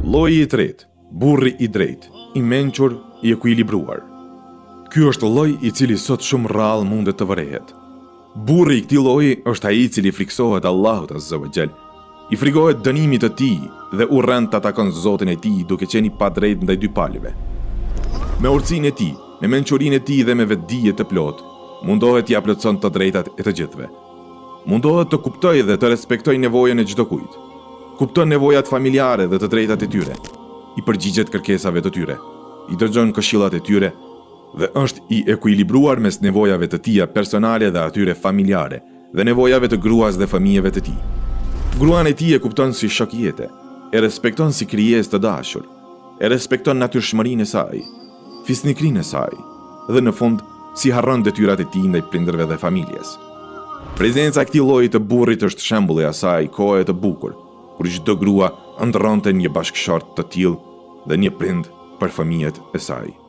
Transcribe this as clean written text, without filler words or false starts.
Lloji i tretë, burri i drejtë, i mençur, i ekuilibruar. Ky është lloj i cili sot shumë rrallë mundet të vërehet. Burri i këtij lloji është ai i cili friksohet Allahut Azza wa Jall, i frikohet dënimit të tij dhe urren të takon Zotin e tij duke qenë i padrejtë ndaj dy palëve. Me urtësinë e tij, me mençurinë e tij dhe me vetdije të plotë, mundohet t'i plotëson të drejtat e të gjithëve. Mundohet të kuptojë dhe të respektojë nevojën e çdo kujt. Kupton nevojat familjare dhe të drejtat e tyre. I përgjigjet kërkesave të tyre, i dëgjon këshillat e tyre dhe është i ekuilibruar mes nevojave të tija personale dhe atyre familjare dhe nevojave të gruas dhe fëmijëve të tij. Gruan e tij e kupton si shok jete, e respekton si krijesë të dashur, e respekton natyrshmërinë e saj, fisnikrinë e saj dhe në fund si harron detyrat e tij ndaj prindërve dhe familjes. Prezenca e këtij lloji të burrit është shembulli i asaj kohe të bukur, kur çdo grua ndronte një bashkëshort të tillë dhe një prind për fëmijët e saj.